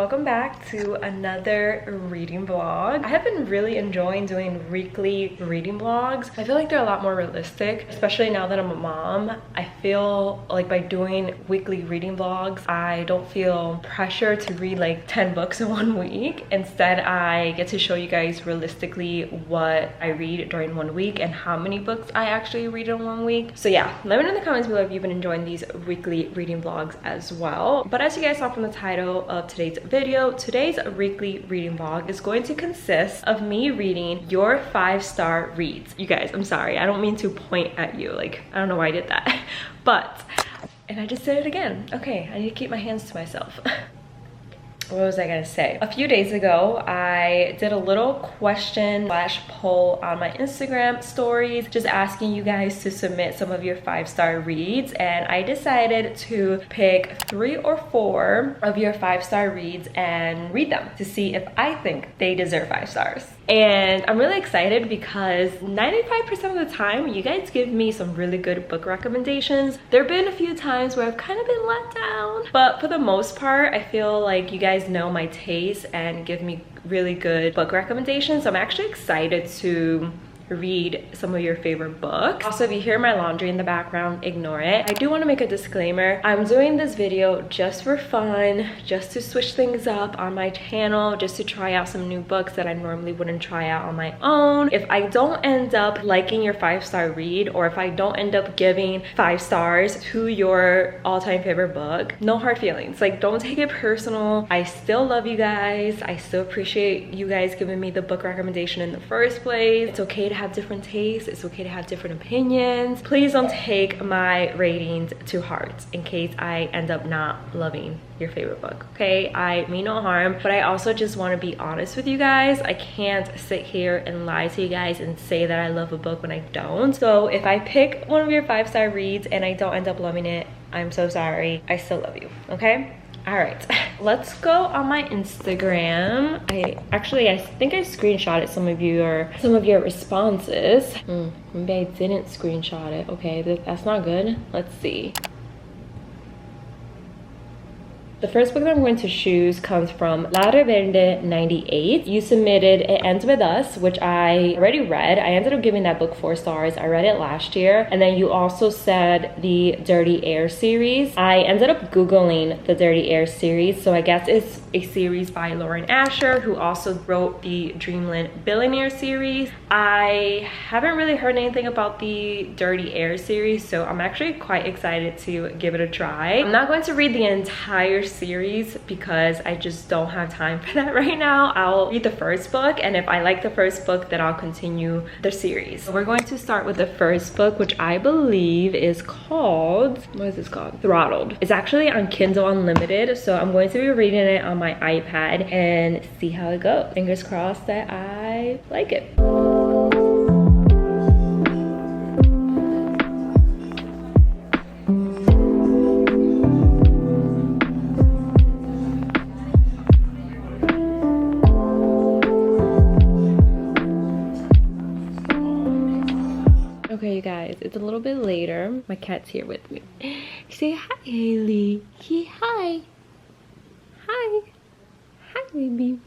welcome back to another reading vlog. I have been really enjoying doing weekly reading vlogs. I feel like they're a lot more realistic, especially now that I'm a mom. I feel like by doing weekly reading vlogs, I don't feel pressure to read like 10 books in 1 week. Instead, I get to show you guys realistically what I read during 1 week and how many books I actually read in 1 week. So yeah, let me know in the comments below if you've been enjoying these weekly reading vlogs as well. But as you guys saw from the title of today's video, today's weekly reading vlog is going to consist of me reading your 5-star reads. You guys, I'm sorry, I don't mean to point at you, like I don't know why I did that, but, and I just said it again. Okay, I need to keep my hands to myself. What was I gonna say? A few days ago, I did a little question / poll on my Instagram stories, just asking you guys to submit some of your 5-star reads, and I decided to pick 3 or 4 of your 5-star reads and read them to see if I think they deserve 5 stars. And I'm really excited because 95% of the time, you guys give me some really good book recommendations. There have been a few times where I've kind of been let down, but for the most part, I feel like you guys know my taste and give me really good book recommendations. So I'm actually excited to read some of your favorite books. Also, if you hear my laundry in the background, ignore it. I do want to make a disclaimer. I'm doing this video just for fun, just to switch things up on my channel, just to try out some new books that I normally wouldn't try out on my own. If I don't end up liking your 5-star read, or if I don't end up giving 5 stars to your all-time favorite book, no hard feelings. Like, don't take it personal. I still love you guys. I still appreciate you guys giving me the book recommendation in the first place. It's okay to have different tastes. It's okay to have different opinions. Please don't take my ratings to heart in case I end up not loving your favorite book, okay? I mean no harm, but I also just want to be honest with you guys. I can't sit here and lie to you guys and say that I love a book when I don't. So if I pick one of your 5-star reads and I don't end up loving it, I'm so sorry. I still love you, okay? All right, let's go on my Instagram. I think I screenshotted some of your responses. Maybe I didn't screenshot it. Okay, that's not good. Let's see. The first book that I'm going to choose comes from Ladder Verde 98. You submitted It Ends With Us, which I already read. I ended up giving that book 4 stars. I read it last year. And then you also said the Dirty Air series. I ended up Googling the Dirty Air series. So I guess it's a series by Lauren Asher, who also wrote the Dreamland Billionaire series. I haven't really heard anything about the Dirty Air series, so I'm actually quite excited to give it a try. I'm not going to read the entire series because I just don't have time for that right now. I'll read the first book, and if I like the first book, then I'll continue the series. So we're going to start with the first book, which I believe is called, what is this called? Throttled. It's actually on Kindle Unlimited, so I'm going to be reading it on my iPad and see how it goes. Fingers crossed that I like it. Okay, you guys, it's a little bit later. My cat's here with me. Say hi, Haley. Say hi. Hi. Hi, baby.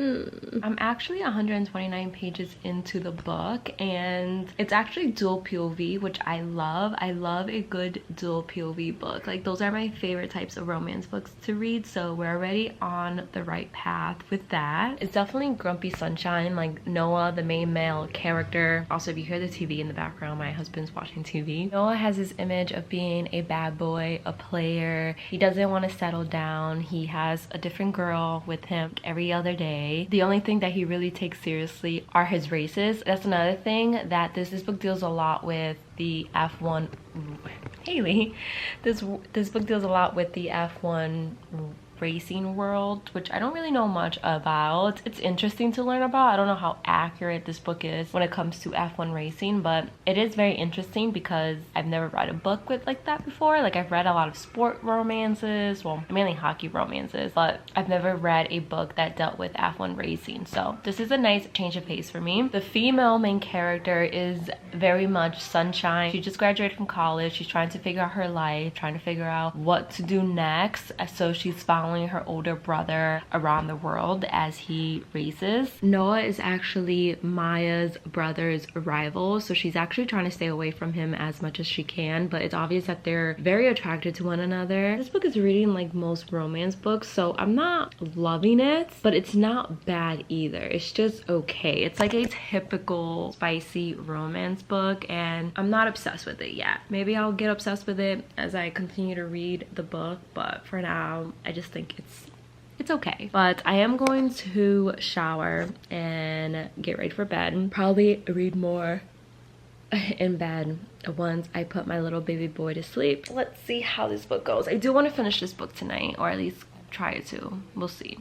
I'm actually 129 pages into the book, and it's actually dual POV, which I love. I love a good dual POV book. Like, those are my favorite types of romance books to read, so we're already on the right path with that. It's definitely Grumpy Sunshine, like Noah, the main male character. Also, if you hear the TV in the background, my husband's watching TV. Noah has this image of being a bad boy, a player. He doesn't want to settle down. He has a different girl with him every other day. The only thing that he really takes seriously are his races. That's another thing that this book deals a lot with. The F1 Haley. This book deals a lot with the F1 racing world, which I don't really know much about. It's interesting to learn about. I don't know how accurate this book is when it comes to F1 racing, but it is very interesting because I've never read a book with like that before. Like, I've read a lot of sport romances, well, mainly hockey romances, but I've never read a book that dealt with F1 racing. So this is a nice change of pace for me. The female main character is very much sunshine. She just graduated from college. She's trying to figure out her life, trying to figure out what to do next. So she's found following her older brother around the world as he races. Noah is actually Maya's brother's rival, so she's actually trying to stay away from him as much as she can, but it's obvious that they're very attracted to one another. This book is reading like most romance books, so I'm not loving it, but it's not bad either. It's just okay. It's like a typical spicy romance book, and I'm not obsessed with it yet. Maybe I'll get obsessed with it as I continue to read the book, but for now I just think it's okay. But I am going to shower and get ready for bed. Probably read more in bed once I put my little baby boy to sleep. Let's see how this book goes. I do want to finish this book tonight, or at least try to. We'll see.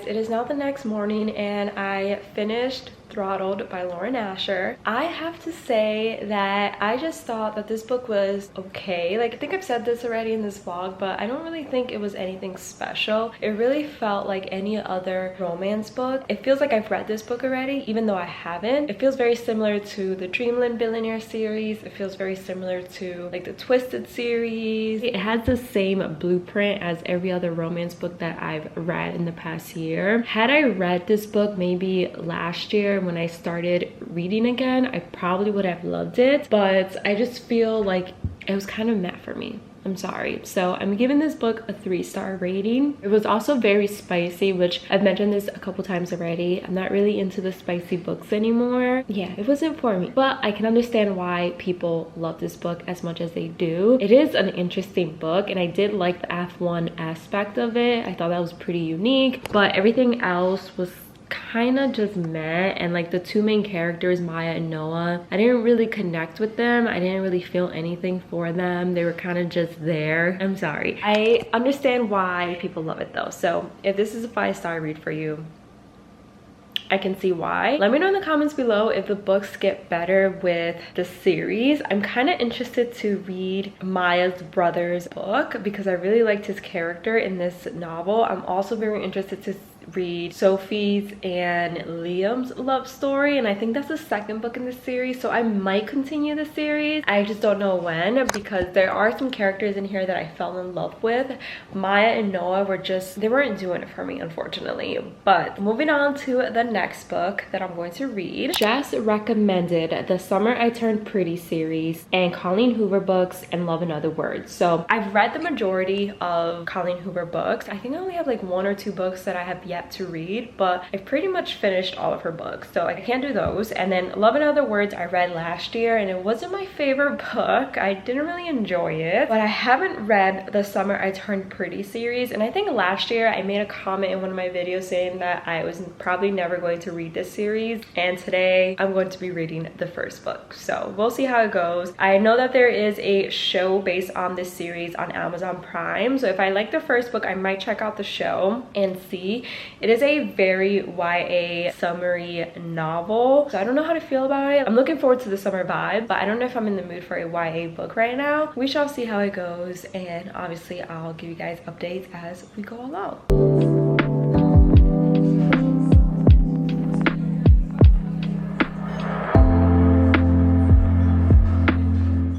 It is now the next morning and I finished Throttled by Lauren Asher. I have to say that I just thought that this book was okay. Like, I think I've said this already in this vlog, but I don't really think it was anything special. It really felt like any other romance book. It feels like I've read this book already, even though I haven't. It feels very similar to the Dreamland Billionaire series. It feels very similar to like the Twisted series. It has the same blueprint as every other romance book that I've read in the past year. Had I read this book maybe last year when I started reading again, I probably would have loved it, but I just feel like it was kind of meh for me. I'm sorry. So I'm giving this book a 3-star rating. It was also very spicy, which I've mentioned this a couple times already. I'm not really into the spicy books anymore. Yeah, it wasn't for me, but I can understand why people love this book as much as they do. It is an interesting book, and I did like the F1 aspect of it. I thought that was pretty unique, but everything else was kind of just meh. And like the two main characters, Maya and Noah, I didn't really connect with them. I didn't really feel anything for them. They were kind of just there. I'm sorry. I understand why people love it though. So if this is a 5-star read for you, I can see why. Let me know in the comments below if the books get better with the series. I'm kind of interested to read Maya's brother's book because I really liked his character in this novel. I'm also very interested to read Sophie's and Liam's love story, and I think that's the second book in the series, so I might continue the series. I just don't know when, because there are some characters in here that I fell in love with. Maya and Noah were just, they weren't doing it for me, unfortunately. But moving on to the next book that I'm going to read. Jess recommended the Summer I Turned Pretty series and Colleen Hoover books and Love in Other Words. So I've read the majority of Colleen Hoover books. I think I only have like 1 or 2 books that I have yet to read, but I've pretty much finished all of her books, so I can't do those. And then Love in Other Words I read last year, and it wasn't my favorite book. I didn't really enjoy it, but I haven't read the Summer I Turned Pretty series, and I think last year I made a comment in one of my videos saying that I was probably never going to read this series, and today I'm going to be reading the first book, so we'll see how it goes. I know that there is a show based on this series on Amazon Prime, so if I like the first book I might check out the show and see. It is a very YA summary novel, so I don't know how to feel about it. I'm looking forward to the summer vibe, but I don't know if I'm in the mood for a YA book right now. We shall see how it goes, and obviously I'll give you guys updates as we go along.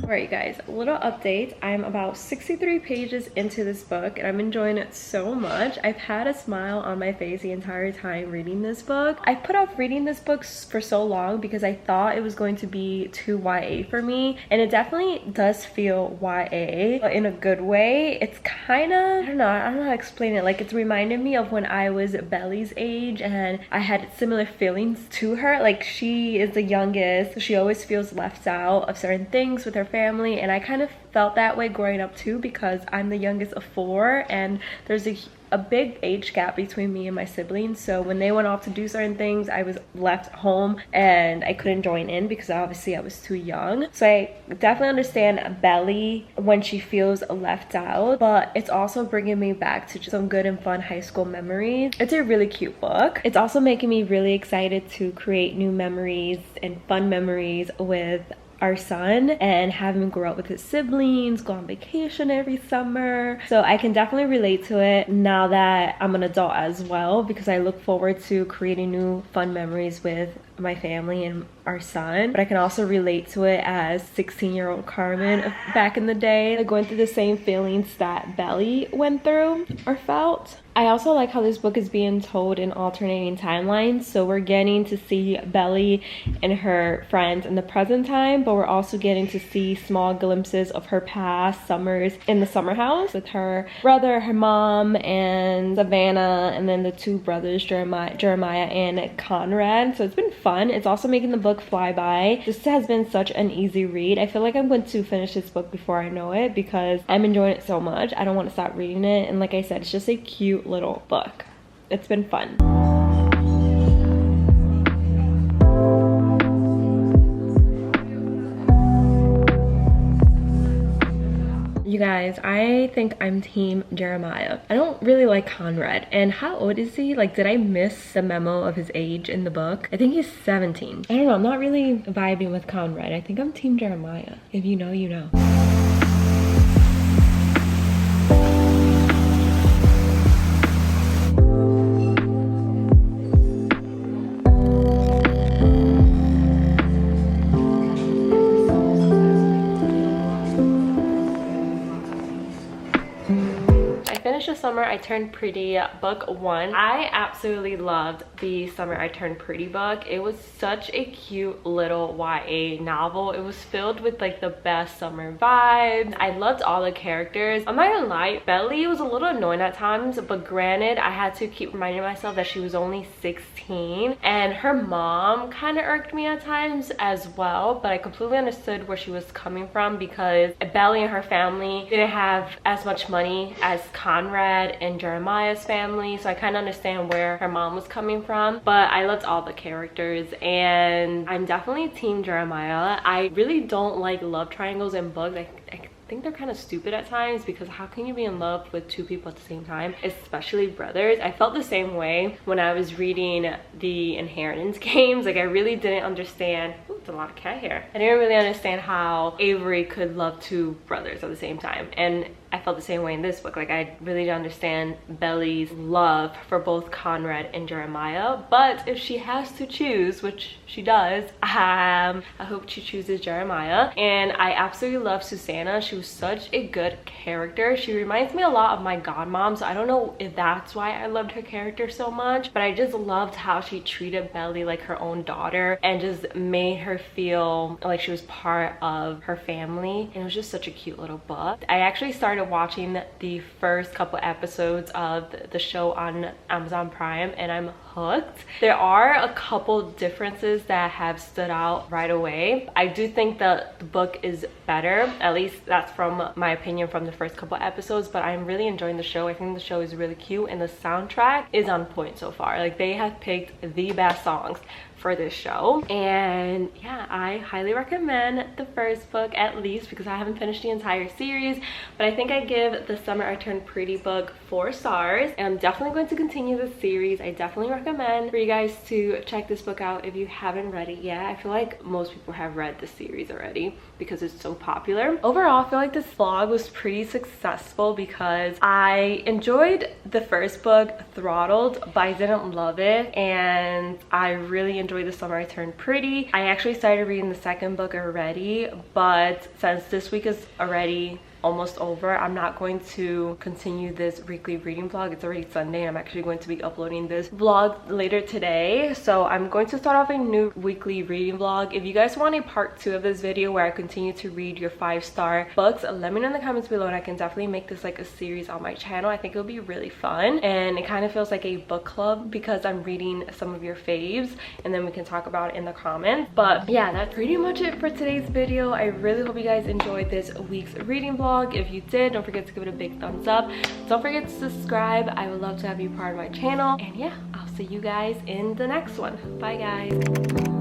Alright guys, a little update. I'm about 63 pages into this book and I'm enjoying it so much. I've had a smile on my face the entire time reading this book. I put off reading this book for so long because I thought it was going to be too YA for me, and it definitely does feel YA, but in a good way. It's kind of, I don't know how to explain it. Like, it's reminded me of when I was Belly's age and I had similar feelings to her. Like, she is the youngest, so she always feels left out of certain things with her family, and I kind of felt that way growing up too because I'm the youngest of 4, and there's a a big age gap between me and my siblings, so when they went off to do certain things, I was left home and I couldn't join in because obviously I was too young. So I definitely understand Belly when she feels left out, but it's also bringing me back to just some good and fun high school memories. It's a really cute book. It's also making me really excited to create new memories and fun memories with our son and have him grow up with his siblings, go on vacation every summer. So I can definitely relate to it now that I'm an adult as well, because I look forward to creating new fun memories with my family and our son. But I can also relate to it as 16-year-old Carmen back in the day, like going through the same feelings that Belly went through or felt. I also like how this book is being told in alternating timelines, so we're getting to see Belly and her friends in the present time, but we're also getting to see small glimpses of her past summers in the summer house with her brother, her mom, and Savannah, and then the two brothers, Jeremiah and Conrad. So it's been fun. It's also making the book fly by. This has been such an easy read. I feel like I'm going to finish this book before I know it because I'm enjoying it so much. I don't want to stop reading it, and like I said, it's just a cute little book. It's been fun. You guys, I think I'm team Jeremiah. I don't really like Conrad. And how old is he? Like, did I miss the memo of his age in the book? I think he's 17. I don't know, I'm not really vibing with Conrad. I think I'm team Jeremiah. If you know, you know. The Summer I Turned Pretty book 1. I absolutely loved the Summer I Turned Pretty book. It was such a cute little YA novel. It was filled with like the best summer vibes. I loved all the characters. I'm not gonna lie, Belly was a little annoying at times, but granted, I had to keep reminding myself that she was only 16, and her mom kind of irked me at times as well, but I completely understood where she was coming from because Belly and her family didn't have as much money as Conrad and Jeremiah's family, so I kind of understand where her mom was coming from. But I loved all the characters, and I'm definitely team Jeremiah. I really don't like love triangles in books. I think they're kind of stupid at times, because how can you be in love with two people at the same time, especially brothers? I felt the same way when I was reading the Inheritance games. Like, I really didn't understand. Ooh, it's a lot of cat hair. I didn't really understand how Avery could love two brothers at the same time, and I felt the same way in this book. Like, I really don't understand Belly's love for both Conrad and Jeremiah, but if she has to choose, which she does, I hope she chooses Jeremiah. And I absolutely love Susanna. She was such a good character. She reminds me a lot of my godmom, so I don't know if that's why I loved her character so much, but I just loved how she treated Belly like her own daughter and just made her feel like she was part of her family. And it was just such a cute little book. I actually started watching the first couple episodes of the show on Amazon Prime, and I'm hooked. There are a couple differences that have stood out right away. I do think that the book is better, at least that's from my opinion from the first couple episodes, but I'm really enjoying the show. I think the show is really cute, and the soundtrack is on point so far. Like, they have picked the best songs for this show, and yeah, I highly recommend the first book, at least because I haven't finished the entire series. But I think I give the Summer I Turned Pretty book 4 stars, and I'm definitely going to continue the series. I definitely recommend for you guys to check this book out if you haven't read it yet. I feel like most people have read the series already because it's so popular. Overall, I feel like this vlog was pretty successful because I enjoyed the first book, Throttled, but I didn't love it, and I really enjoyed The Summer I Turned Pretty. I actually started reading the second book already, but since this week is already almost over, I'm not going to continue this weekly reading vlog. It's already Sunday, and I'm actually going to be uploading this vlog later today. So I'm going to start off a new weekly reading vlog. If you guys want a part 2 of this video where I continue to read your 5-star books, let me know in the comments below, and I can definitely make this like a series on my channel. I think it'll be really fun, and it kind of feels like a book club because I'm reading some of your faves, and then we can talk about it in the comments. But yeah, that's pretty much it for today's video. I really hope you guys enjoyed this week's reading vlog. vlog. If you did, don't forget to give it a big thumbs up. Don't forget to subscribe. I would love to have you part of my channel. And yeah, I'll see you guys in the next one. Bye guys.